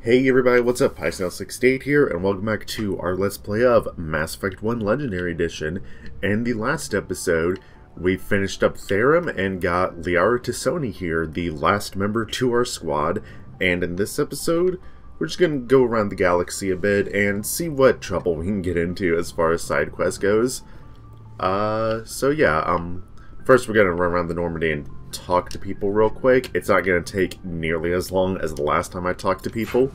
Hey everybody, what's up? Hiatus68 here, and welcome back to our Let's Play of Mass Effect 1 Legendary Edition. In the last episode, we finished up Therum and got Liara T'Soni here, the last member to our squad, and in this episode, we're just gonna go around the galaxy a bit and see what trouble we can get into as far as side quest goes. First we're gonna run around the Normandy and talk to people real quick. It's not going to take nearly as long as the last time I talked to people.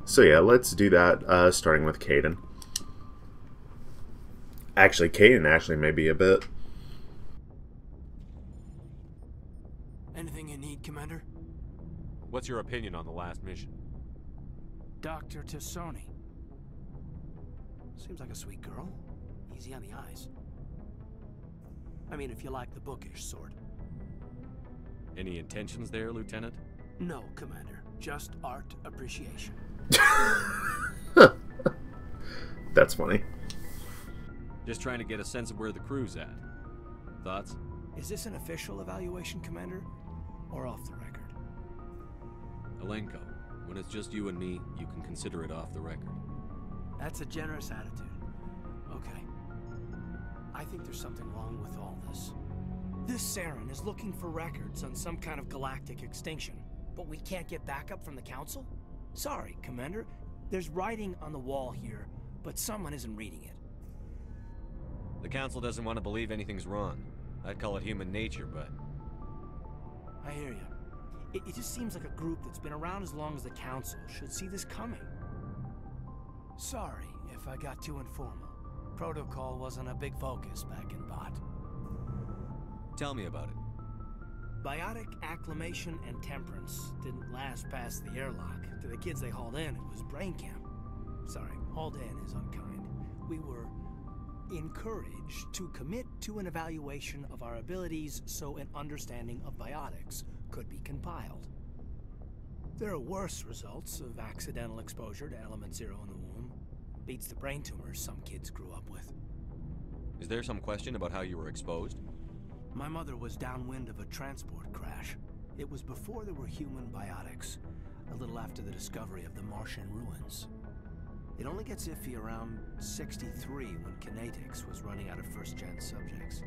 So yeah, let's do that, starting with Caden. Actually, Caden may be a bit. Anything you need, Commander? What's your opinion on the last mission? Dr. T'Soni. Seems like a sweet girl. Easy on the eyes. I mean, if you like the bookish sort. Any intentions there, Lieutenant? No, Commander. Just art appreciation. That's funny. Just trying to get a sense of where the crew's at. Thoughts? Is this an official evaluation, Commander? Or off the record? Alenko, when it's just you and me, you can consider it off the record. That's a generous attitude. Okay. I think there's something wrong with all this. This Saren is looking for records on some kind of galactic extinction, but we can't get backup from the Council? Sorry, Commander. There's writing on the wall here, but someone isn't reading it. The Council doesn't want to believe anything's wrong. I'd call it human nature, but... I hear you. It just seems like a group that's been around as long as the Council should see this coming. Sorry if I got too informal. Protocol wasn't a big focus back in Bot. Tell me about it. Biotic acclimation and temperance didn't last past the airlock. To the kids they hauled in, it was brain camp. Sorry, hauled in is unkind. We were encouraged to commit to an evaluation of our abilities so an understanding of biotics could be compiled. There are worse results of accidental exposure to element 0 in the womb. Beats the brain tumors some kids grew up with. Is there some question about how you were exposed? My mother was downwind of a transport crash. It was before there were human biotics, a little after the discovery of the Martian ruins. It only gets iffy around 63 when kinetics was running out of first-gen subjects.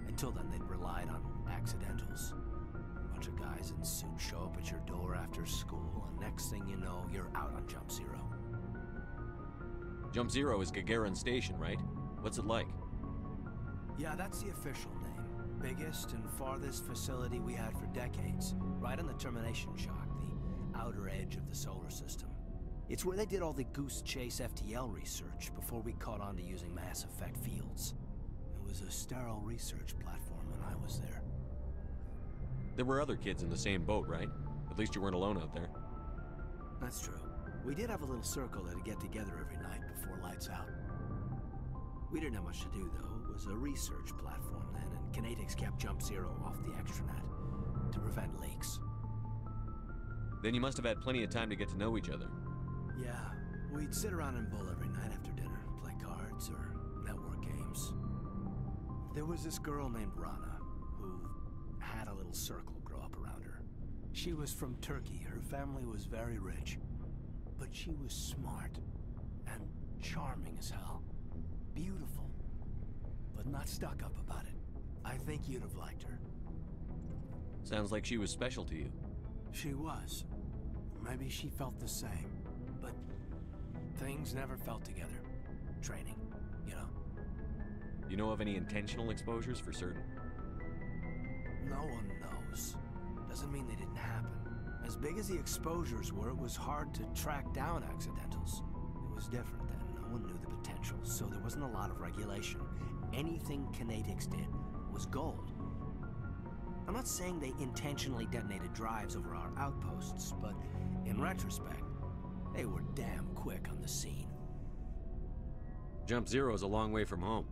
Until then, they'd relied on accidentals. A bunch of guys in suits show up at your door after school, and next thing you know, you're out on Jump Zero. Jump Zero is Gagarin Station, right? What's it like? Yeah, that's the official name. Biggest and farthest facility we had for decades, right on the termination shock, the outer edge of the solar system. It's where they did all the Goose Chase FTL research before we caught on to using mass effect fields. It was a sterile research platform when I was there. There were other kids in the same boat, right? At least you weren't alone out there. That's true. We did have a little circle that'd get together every night before lights out. We didn't have much to do, though. It was a research platform then, and kinetics kept Jump Zero off the extranet to prevent leaks. Then you must have had plenty of time to get to know each other. Yeah, we'd sit around and bull every night after dinner, play cards or network games. There was this girl named Rana, who had a little circle grow up around her. She was from Turkey. Her family was very rich. But she was smart and charming as hell. Beautiful, but not stuck up about it. I think you'd have liked her. Sounds like she was special to you. She was. Maybe she felt the same. But things never felt together. Training, you know. You know of any intentional exposures for certain? No one knows. Doesn't mean they didn't happen. As big as the exposures were, it was hard to track down accidentals. It was different then. No one knew the potential, so there wasn't a lot of regulation. Anything kinetics did was gold. I'm not saying they intentionally detonated drives over our outposts, but in retrospect, they were damn quick on the scene. Jump Zero is a long way from home.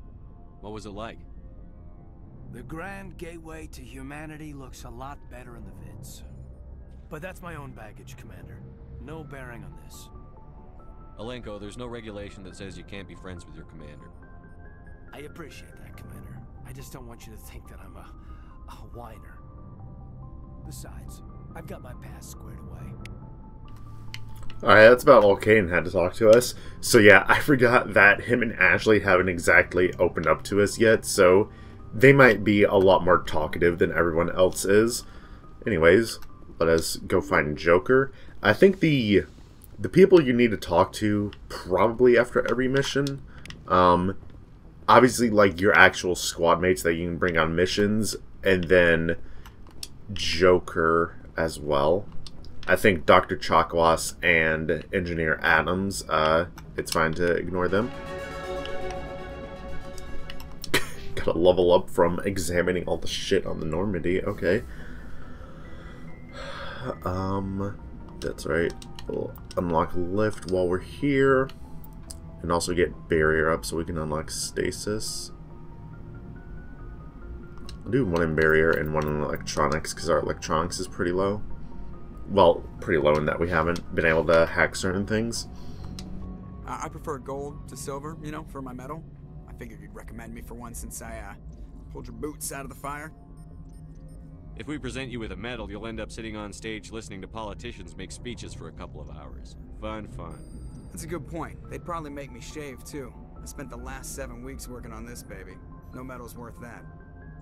What was it like? The grand gateway to humanity looks a lot better in the vids. But that's my own baggage, Commander. No bearing on this. Alenko, there's no regulation that says you can't be friends with your commander. I appreciate that, Commander. I just don't want you to think that I'm a whiner. Besides, I've got my past squared away. Alright, that's about all Kane had to talk to us. So yeah, I forgot that him and Ashley haven't exactly opened up to us yet, so they might be a lot more talkative than everyone else is. Anyways, let us go find Joker. I think the people you need to talk to probably after every mission, obviously like your actual squad mates that you can bring on missions, and then Joker as well. I think Dr. Chakwas and Engineer Adams, it's fine to ignore them. Gotta level up from examining all the shit on the Normandy, okay. That's right. We'll unlock lift while we're here. And also get barrier up so we can unlock stasis. I'll do one in barrier and one in electronics, because our electronics is pretty low. Well, pretty low in that we haven't been able to hack certain things. I prefer gold to silver, you know, for my medal. I figured you'd recommend me for one since I pulled your boots out of the fire. If we present you with a medal, you'll end up sitting on stage listening to politicians make speeches for a couple of hours. Fun, fun. That's a good point. They'd probably make me shave, too. I spent the last 7 weeks working on this baby. No medal's worth that.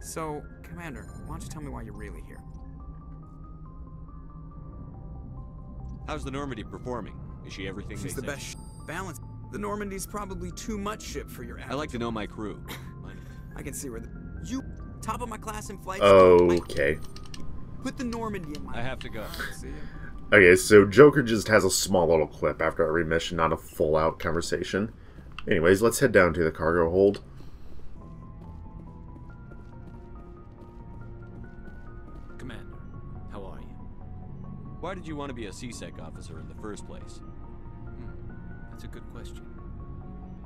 So, Commander, why don't you tell me why you're really here? How's the Normandy performing? Is she everything She's they the say? best balance. The Normandy's probably too much ship for your average. I like to know my crew. I can see where you top of my class in flight. Okay. Put the Normandy in my... I have to go. See ya. Okay, so Joker just has a small little clip after every mission, not a full-out conversation. Anyways, let's head down to the cargo hold. Commander, how are you? Why did you want to be a CSEC officer in the first place? That's a good question.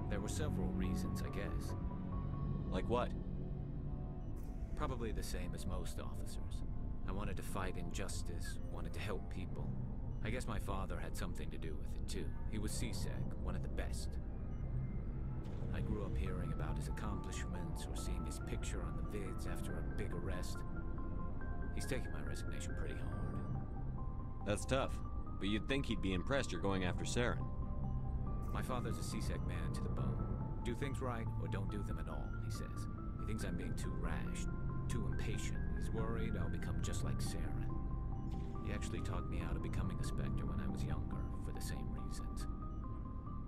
There were several reasons, I guess. Like what? Probably the same as most officers. I wanted to fight injustice, wanted to help people. I guess my father had something to do with it too. He was CSEC, one of the best. I grew up hearing about his accomplishments or seeing his picture on the vids after a big arrest. He's taking my resignation pretty hard. That's tough, but you'd think he'd be impressed you're going after Saren. My father's a CSEC man to the bone. Do things right or don't do them at all, he says. He thinks I'm being too rash, too impatient. He's worried I'll become just like Saren. He actually talked me out of becoming a Spectre when I was younger, for the same reasons.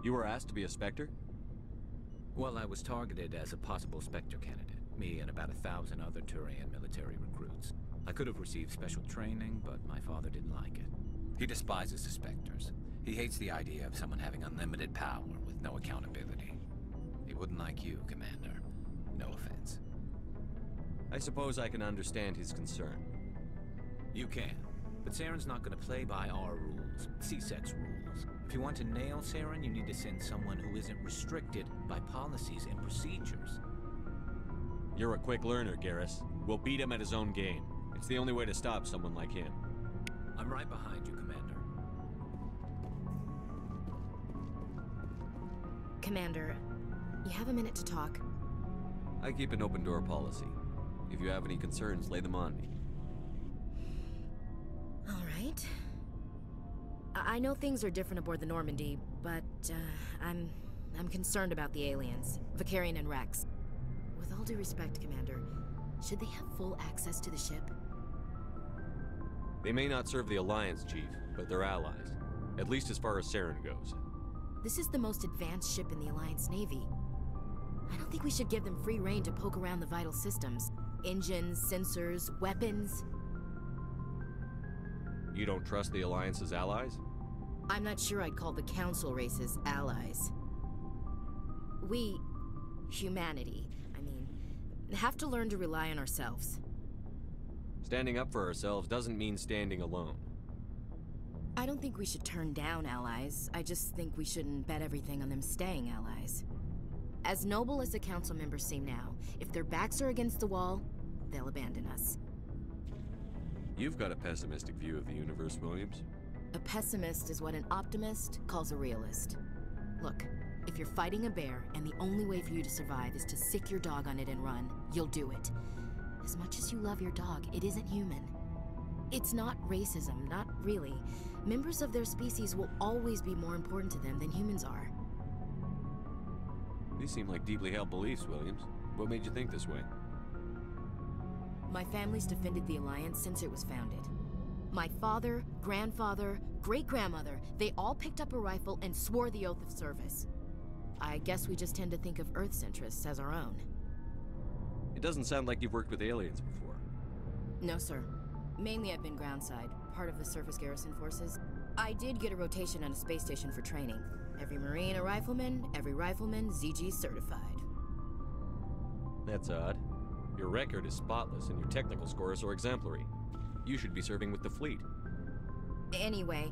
You were asked to be a Spectre? Well, I was targeted as a possible Spectre candidate. Me and about 1,000 other Turian military recruits. I could have received special training, but my father didn't like it. He despises the Spectres. He hates the idea of someone having unlimited power with no accountability. He wouldn't like you, Commander. No offense. I suppose I can understand his concern. You can. But Saren's not going to play by our rules, CSEC's rules. If you want to nail Saren, you need to send someone who isn't restricted by policies and procedures. You're a quick learner, Garrus. We'll beat him at his own game. It's the only way to stop someone like him. I'm right behind you, Commander. Commander, you have a minute to talk? I keep an open door policy. If you have any concerns, lay them on me. All right. I know things are different aboard the Normandy, but I'm concerned about the aliens, Vicarian and Rex. With all due respect, Commander, should they have full access to the ship? They may not serve the Alliance, Chief, but they're allies. At least as far as Saren goes. This is the most advanced ship in the Alliance Navy. I don't think we should give them free rein to poke around the vital systems. Engines, sensors, weapons. You don't trust the Alliance's allies? I'm not sure I'd call the Council races allies. We, humanity, I mean, have to learn to rely on ourselves. Standing up for ourselves doesn't mean standing alone. I don't think we should turn down allies. I just think we shouldn't bet everything on them staying allies. As noble as the Council members seem now, if their backs are against the wall, they'll abandon us. You've got a pessimistic view of the universe, Williams. A pessimist is what an optimist calls a realist. Look, if you're fighting a bear and the only way for you to survive is to sick your dog on it and run, you'll do it. As much as you love your dog, it isn't human. It's not racism, not really. Members of their species will always be more important to them than humans are. These seem like deeply held beliefs, Williams. What made you think this way? My family's defended the Alliance since it was founded. My father, grandfather, great-grandmother, they all picked up a rifle and swore the oath of service. I guess we just tend to think of Earth's interests as our own. It doesn't sound like you've worked with aliens before. No, sir. Mainly I've been groundside, part of the surface garrison forces. I did get a rotation on a space station for training. Every Marine a rifleman, every rifleman ZG certified. That's odd. Your record is spotless and your technical scores are exemplary. You should be serving with the fleet. Anyway,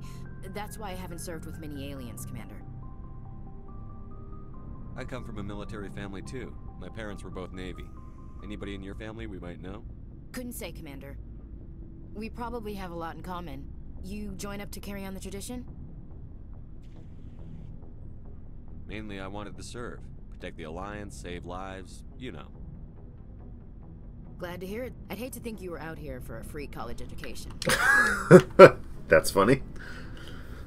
that's why I haven't served with many aliens, Commander. I come from a military family too. My parents were both Navy. Anybody in your family we might know? Couldn't say, Commander. We probably have a lot in common. You join up to carry on the tradition? Mainly I wanted to serve. Protect the Alliance, save lives, you know. Glad to hear it. I'd hate to think you were out here for a free college education. That's funny.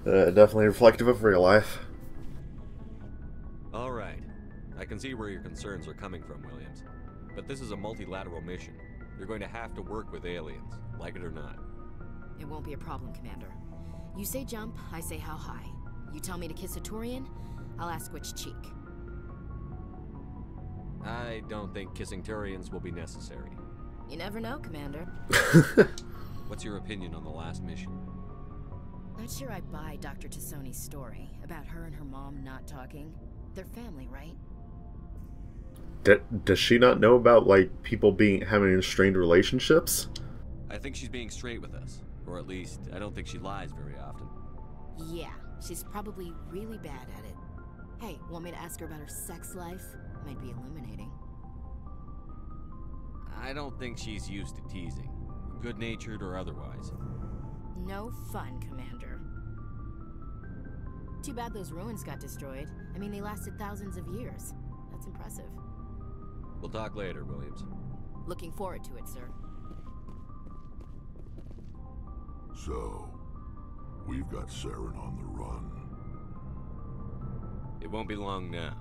Definitely reflective of real life. Alright. I can see where your concerns are coming from, Williams. But this is a multilateral mission. You're going to have to work with aliens, like it or not. It won't be a problem, Commander. You say jump, I say how high. You tell me to kiss a Turian, I'll ask which cheek. I don't think kissing Turians will be necessary. You never know, Commander. What's your opinion on the last mission? Not sure I buy Dr. Tassoni's story about her and her mom not talking. They're family, right? Does she not know about, like, people having strained relationships? I think she's being straight with us. Or at least, I don't think she lies very often. Yeah, she's probably really bad at it. Hey, want me to ask her about her sex life? Might be illuminating. I don't think she's used to teasing. Good-natured or otherwise. No fun, Commander. Too bad those ruins got destroyed. I mean, they lasted thousands of years. That's impressive. We'll talk later, Williams. Looking forward to it, sir. So, we've got Saren on the run. It won't be long now.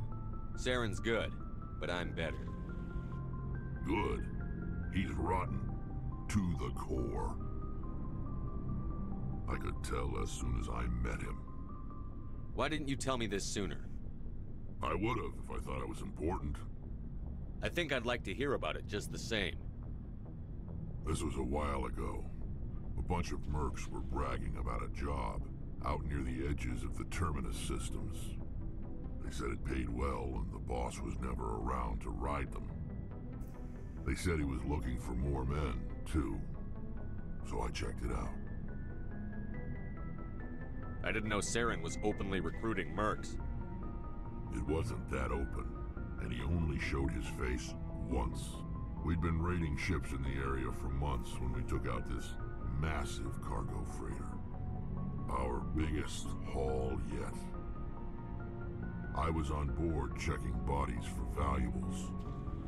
Saren's good, but I'm better. Good. He's rotten. To the core. I could tell as soon as I met him. Why didn't you tell me this sooner? I would have if I thought it was important. I think I'd like to hear about it just the same. This was a while ago. A bunch of mercs were bragging about a job out near the edges of the Terminus systems. They said it paid well and the boss was never around to ride them. They said he was looking for more men, too. So I checked it out. I didn't know Saren was openly recruiting mercs. It wasn't that open, and he only showed his face once. We'd been raiding ships in the area for months when we took out this massive cargo freighter. Our biggest haul yet. I was on board checking bodies for valuables,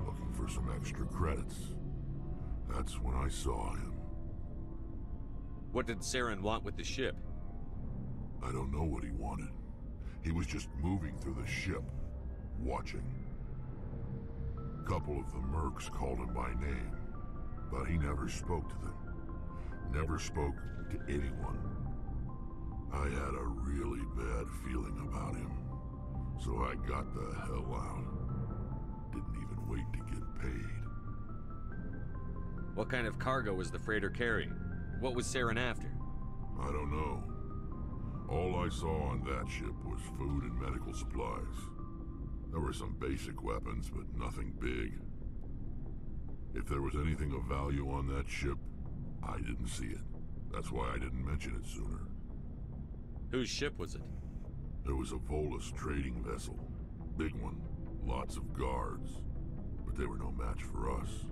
looking for some extra credits. That's when I saw him. What did Saren want with the ship? I don't know what he wanted. He was just moving through the ship, watching. A couple of the mercs called him by name, but he never spoke to them. Never spoke to anyone. I had a really bad feeling about him, so I got the hell out. Didn't even wait to get paid. What kind of cargo was the freighter carrying? What was Saren after? I don't know. All I saw on that ship was food and medical supplies. There were some basic weapons, but nothing big. If there was anything of value on that ship, I didn't see it. That's why I didn't mention it sooner. Whose ship was it? There was a Volus trading vessel. Big one. Lots of guards. But they were no match for us.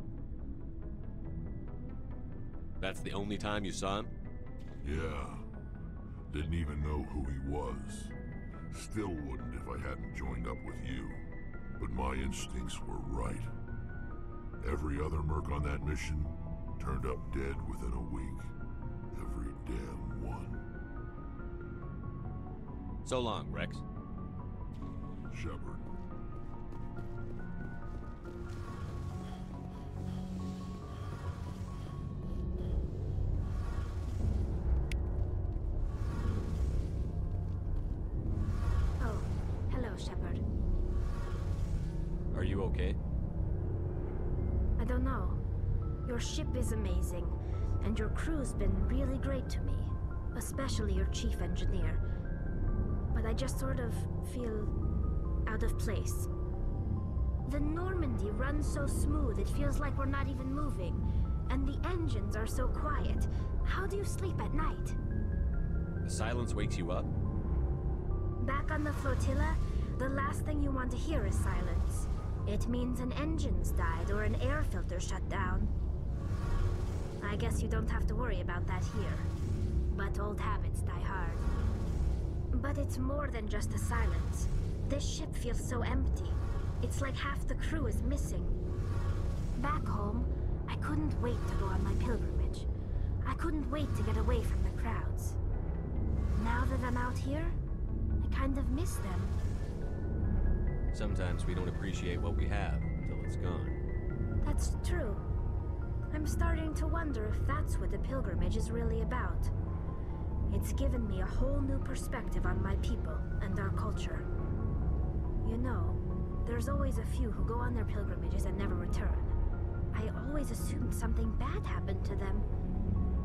That's the only time you saw him? Yeah. Didn't even know who he was. Still wouldn't if I hadn't joined up with you. But my instincts were right. Every other merc on that mission turned up dead within a week. Every damn one. So long, Rex. Shepard. Oh, hello, Shepard. Are you okay? I don't know. Your ship is amazing, and your crew's been really great to me. Especially your chief engineer. But I just sort of feel out of place. The Normandy runs so smooth, it feels like we're not even moving. And the engines are so quiet. How do you sleep at night? The silence wakes you up? Back on the flotilla, the last thing you want to hear is silence. It means an engine's died or an air filter shut down. I guess you don't have to worry about that here. But old habits die hard. But it's more than just the silence. This ship feels so empty. It's like half the crew is missing. Back home, I couldn't wait to go on my pilgrimage. I couldn't wait to get away from the crowds. Now that I'm out here, I kind of miss them. Sometimes we don't appreciate what we have until it's gone. That's true. I'm starting to wonder if that's what the pilgrimage is really about. It's given me a whole new perspective on my people and our culture. You know, there's always a few who go on their pilgrimages and never return. I always assumed something bad happened to them,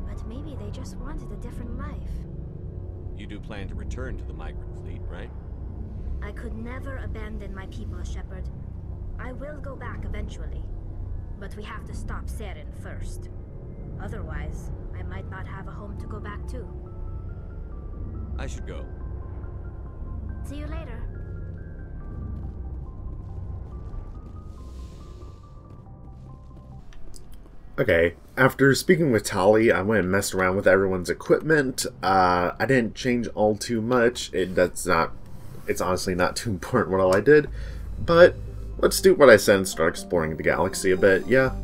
but maybe they just wanted a different life. You do plan to return to the migrant fleet, right? I could never abandon my people, Shepard. I will go back eventually, but we have to stop Saren first. Otherwise, I might not have a home to go back to. I should go. See you later. Okay, after speaking with Tali, I went and messed around with everyone's equipment. I didn't change all too much. It's honestly not too important what all I did. But let's do what I said and start exploring the galaxy a bit, yeah?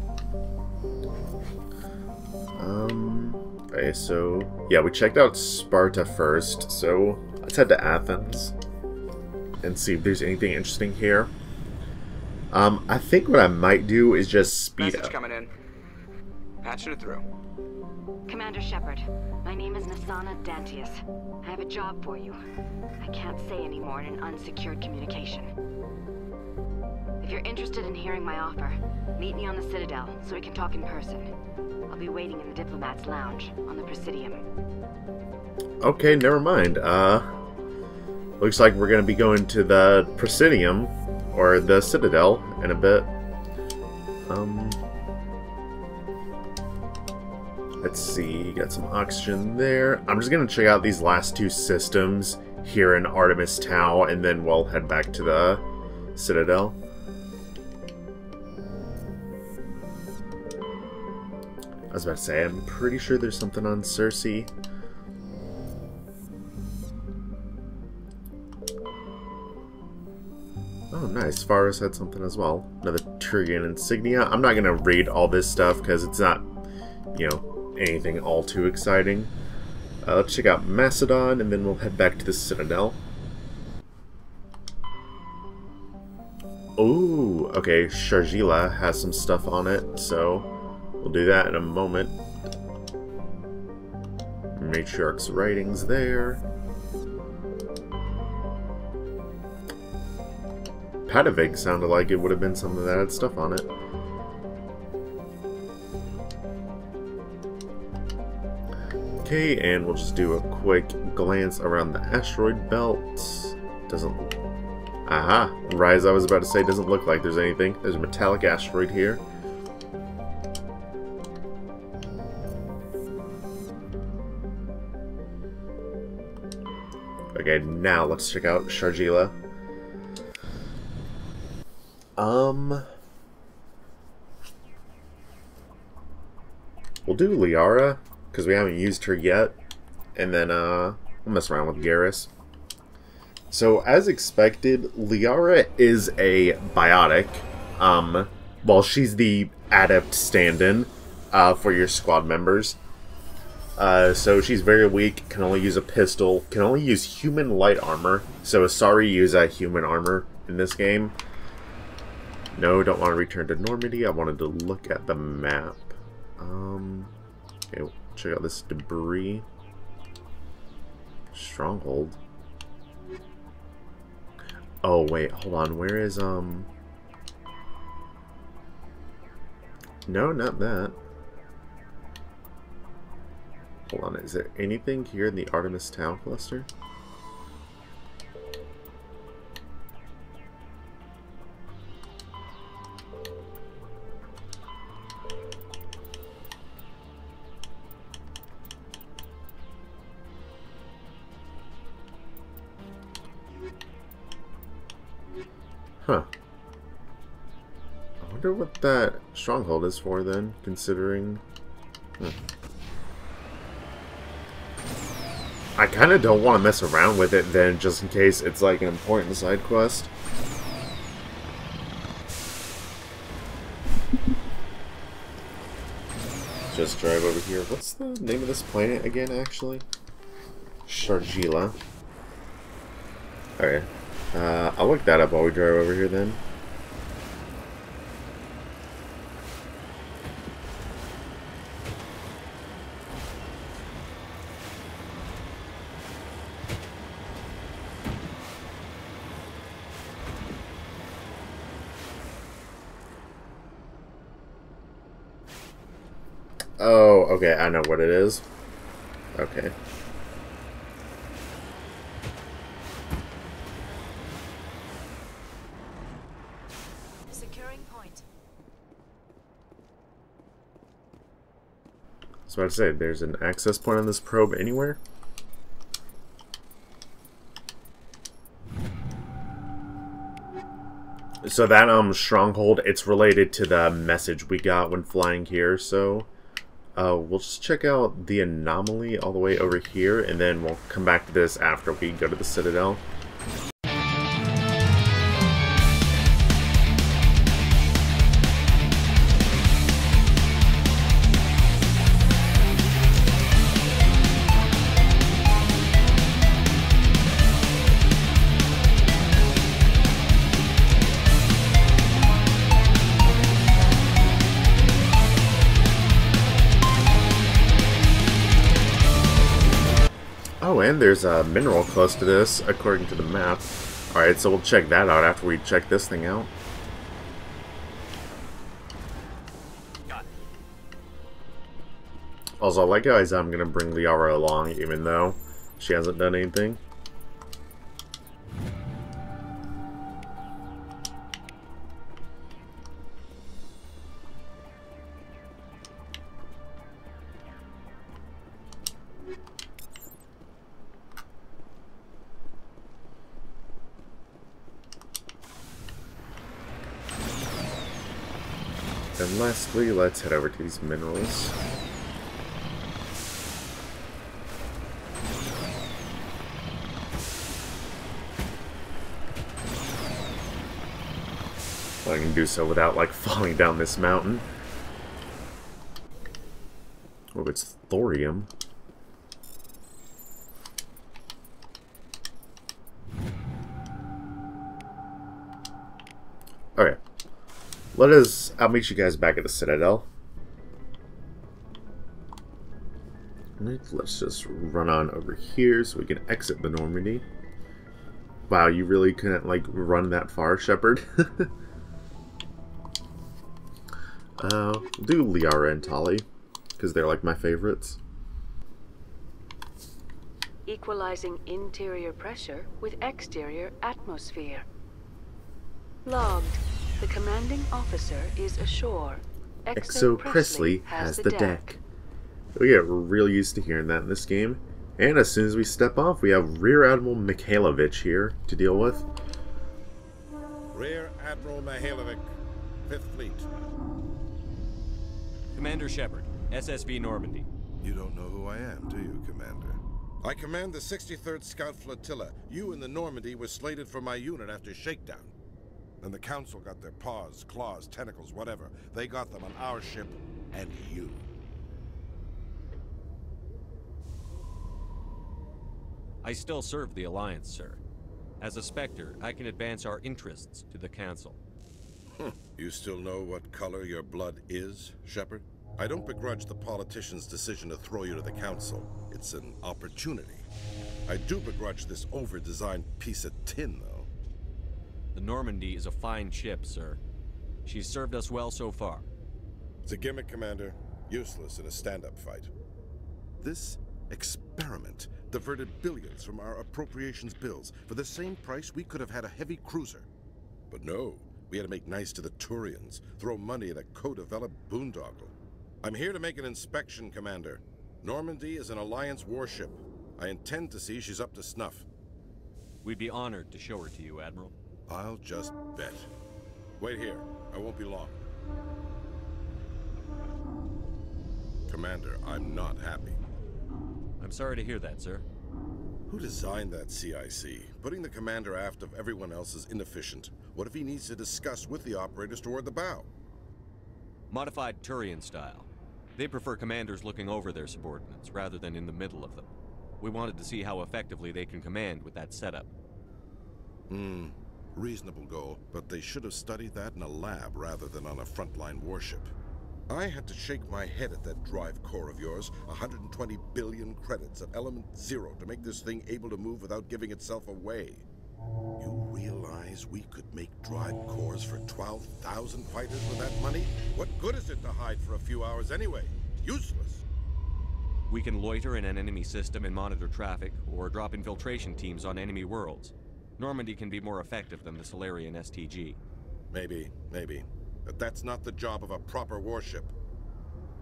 Okay, so yeah, we checked out Sparta first, so let's head to Athens and see if there's anything interesting here. I think what I might do is just speed Message up. coming in. Patching it through. Commander Shepard, my name is Nasana Dantius. I have a job for you. I can't say any more in an unsecured communication. If you're interested in hearing my offer, meet me on the Citadel so we can talk in person. I'll be waiting in the Diplomat's Lounge on the Presidium. Okay, never mind. Looks like we're gonna be going to the Presidium, or the Citadel, in a bit. Let's see, got some oxygen there. I'm just gonna check out these last two systems here in Artemis Tau, and then we'll head back to the Citadel. I was about to say, I'm pretty sure there's something on Cersei. Oh, nice. Faris had something as well. Another Tyrian insignia. I'm not going to read all this stuff because it's not, you know, anything all too exciting. Let's check out Macedon, and then we'll head back to the Citadel. Oh, okay. Shargila has some stuff on it, so we'll do that in a moment. Matriarch's writings there. Padavig sounded like it would have been something that had stuff on it. Okay, and we'll just do a quick glance around the asteroid belt. Doesn't... Aha! Rise, I was about to say, doesn't look like there's anything. There's a metallic asteroid here. Okay, now let's check out Shargila. We'll do Liara, because we haven't used her yet. And then, we'll mess around with Garrus. So, as expected, Liara is a biotic. Well, she's the adept stand-in for your squad members. So she's very weak, can only use a pistol, can only use human light armor. So Asari use human armor in this game. No, don't want to return to Normandy. I wanted to look at the map. Okay, check out this debris. Stronghold. Oh, wait, hold on. Where is, No, not that. Hold on, is there anything here in the Artemis Town cluster? Huh. I wonder what that stronghold is for then, considering... I kind of don't want to mess around with it then, just in case it's like an important side quest. Just drive over here. What's the name of this planet again, actually? Sharjila. Okay. I'll look that up while we drive over here then. Oh, okay, I know what it is. Okay. Securing point. I was about to say, there's an access point on this probe anywhere? So that stronghold, it's related to the message we got when flying here, so we'll just check out the anomaly all the way over here, and then we'll come back to this after we go to the Citadel. Oh, and there's a mineral close to this, according to the map. Alright, so we'll check that out after we check this thing out. Also, I like how I'm gonna bring Liara along, even though she hasn't done anything. And lastly, let's head over to these minerals. Well, I can do so without, like, falling down this mountain. Oh, it's thorium. Okay. I'll meet you guys back at the Citadel. Let's just run on over here so we can exit the Normandy. Wow, you really couldn't, like, run that far, Shepard? We'll do Liara and Tali, because they're, like, my favorites. Equalizing interior pressure with exterior atmosphere. Logged. The commanding officer is ashore. Exo Presley has the deck. We get real used to hearing that in this game. And as soon as we step off, we have Rear Admiral Mikhailovich here to deal with. Rear Admiral Mihailovic, 5th Fleet. Commander Shepard, SSV Normandy. You don't know who I am, do you, Commander? I command the 63rd Scout Flotilla. You and the Normandy were slated for my unit after shakedown. Then the Council got their paws, claws, tentacles, whatever. They got them on our ship and you. I still serve the Alliance, sir. As a Spectre, I can advance our interests to the Council. You still know what color your blood is, Shepard? I don't begrudge the politician's decision to throw you to the Council. It's an opportunity. I do begrudge this over-designed piece of tin, though. The Normandy is a fine ship, sir. She's served us well so far. It's a gimmick, Commander. Useless in a stand-up fight. This experiment diverted billions from our appropriations bills. For the same price, we could have had a heavy cruiser. But no, we had to make nice to the Turians, throw money at a co-developed boondoggle. I'm here to make an inspection, Commander. Normandy is an Alliance warship. I intend to see she's up to snuff. We'd be honored to show her to you, Admiral. I'll just bet. Wait here. I won't be long. Commander, I'm not happy. I'm sorry to hear that, sir. Who designed that CIC? Putting the commander aft of everyone else is inefficient. What if he needs to discuss with the operators toward the bow? Modified Turian style. They prefer commanders looking over their subordinates, rather than in the middle of them. We wanted to see how effectively they can command with that setup. Reasonable goal, but they should have studied that in a lab rather than on a frontline warship. I had to shake my head at that drive core of yours. 120 billion credits at element 0 to make this thing able to move without giving itself away. You realize we could make drive cores for 12,000 fighters with that money? What good is it to hide for a few hours anyway? Useless. We can loiter in an enemy system and monitor traffic, or drop infiltration teams on enemy worlds. Normandy can be more effective than the Solarian STG. Maybe. But that's not the job of a proper warship.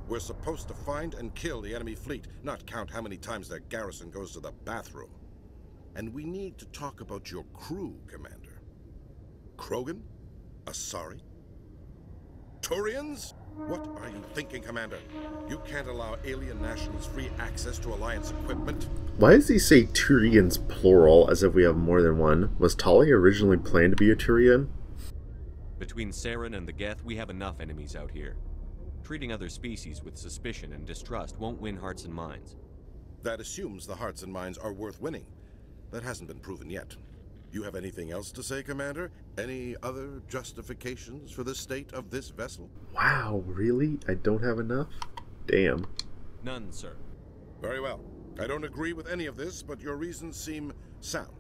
We're supposed to find and kill the enemy fleet, not count how many times their garrison goes to the bathroom. And we need to talk about your crew, Commander. Krogan? Asari? Turians? What are you thinking, Commander? You can't allow alien nationals free access to Alliance equipment? Why does he say Turians plural as if we have more than one? Was Tali originally planned to be a Turian? Between Saren and the Geth, we have enough enemies out here. Treating other species with suspicion and distrust won't win hearts and minds. That assumes the hearts and minds are worth winning. That hasn't been proven yet. You have anything else to say, Commander? Any other justifications for the state of this vessel? Wow, really? I don't have enough? Damn. None, sir. Very well. I don't agree with any of this, but your reasons seem sound.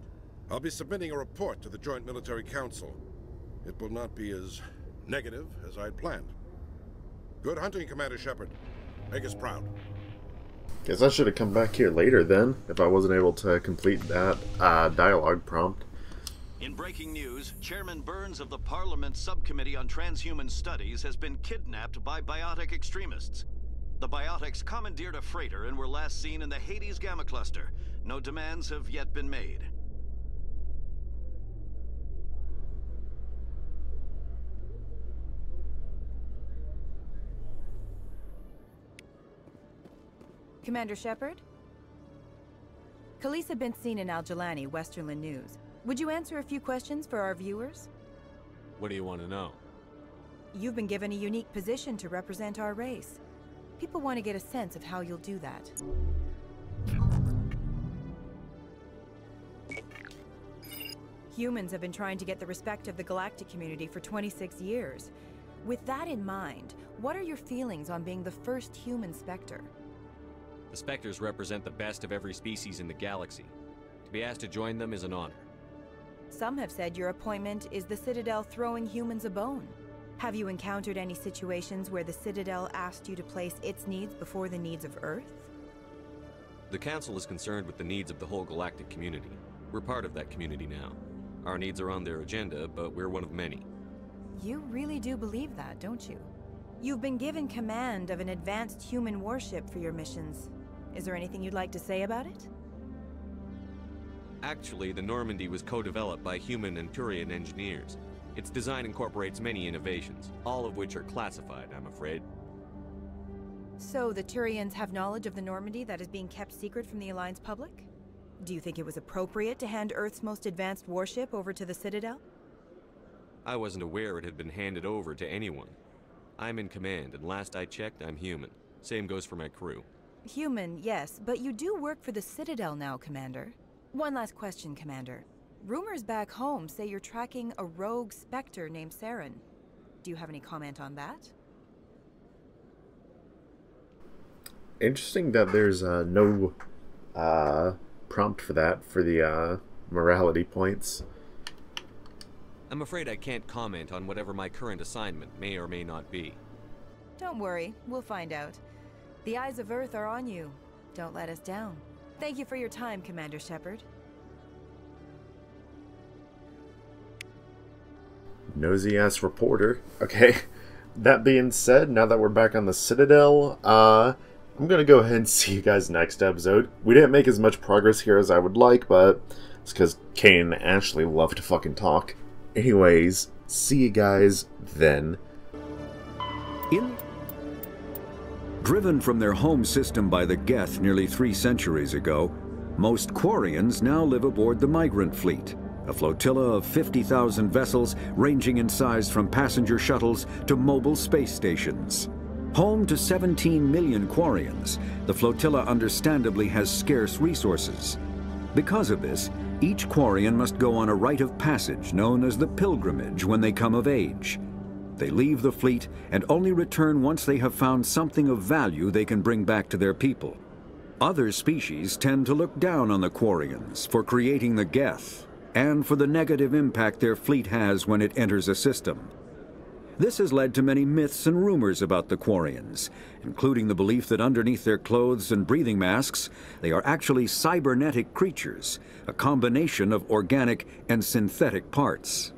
I'll be submitting a report to the Joint Military Council. It will not be as negative as I'd planned. Good hunting, Commander Shepard. Make us proud. Guess I should have come back here later then, if I wasn't able to complete that dialogue prompt. In breaking news, Chairman Burns of the Parliament Subcommittee on Transhuman Studies has been kidnapped by biotic extremists. The biotics commandeered a freighter and were last seen in the Hades Gamma Cluster. No demands have yet been made. Commander Shepard? Khalees had been seen in Al-Jalani, Westerland News. Would you answer a few questions for our viewers? What do you want to know? You've been given a unique position to represent our race. People want to get a sense of how you'll do that. Humans have been trying to get the respect of the galactic community for 26 years. With that in mind, what are your feelings on being the first human Spectre? The Spectres represent the best of every species in the galaxy. To be asked to join them is an honor. Some have said your appointment is the Citadel throwing humans a bone. Have you encountered any situations where the Citadel asked you to place its needs before the needs of Earth? The Council is concerned with the needs of the whole galactic community. We're part of that community now. Our needs are on their agenda, but we're one of many. You really do believe that, don't you? You've been given command of an advanced human warship for your missions. Is there anything you'd like to say about it? Actually, the Normandy was co-developed by human and Turian engineers. Its design incorporates many innovations, all of which are classified, I'm afraid. So the Turians have knowledge of the Normandy that is being kept secret from the Alliance public? Do you think it was appropriate to hand Earth's most advanced warship over to the Citadel? I wasn't aware it had been handed over to anyone. I'm in command, and last I checked, I'm human. Same goes for my crew. Human, yes, but you do work for the Citadel now, Commander. One last question, Commander. Rumors back home say you're tracking a rogue Spectre named Saren. Do you have any comment on that? Interesting that there's no prompt for that, for the morality points. I'm afraid I can't comment on whatever my current assignment may or may not be. Don't worry, we'll find out. The eyes of Earth are on you. Don't let us down. Thank you for your time, Commander Shepard. Nosy-ass reporter. Okay, that being said, now that we're back on the Citadel, I'm gonna go ahead and see you guys next episode. We didn't make as much progress here as I would like, but it's because Kane and Ashley love to fucking talk. Anyways, see you guys then. Driven from their home system by the Geth nearly 3 centuries ago, most Quarians now live aboard the Migrant Fleet, a flotilla of 50,000 vessels ranging in size from passenger shuttles to mobile space stations. Home to 17 million Quarians, the flotilla understandably has scarce resources. Because of this, each Quarian must go on a rite of passage known as the pilgrimage when they come of age. They leave the fleet and only return once they have found something of value they can bring back to their people. Other species tend to look down on the Quarians for creating the Geth and for the negative impact their fleet has when it enters a system. This has led to many myths and rumors about the Quarians, including the belief that underneath their clothes and breathing masks, they are actually cybernetic creatures, a combination of organic and synthetic parts.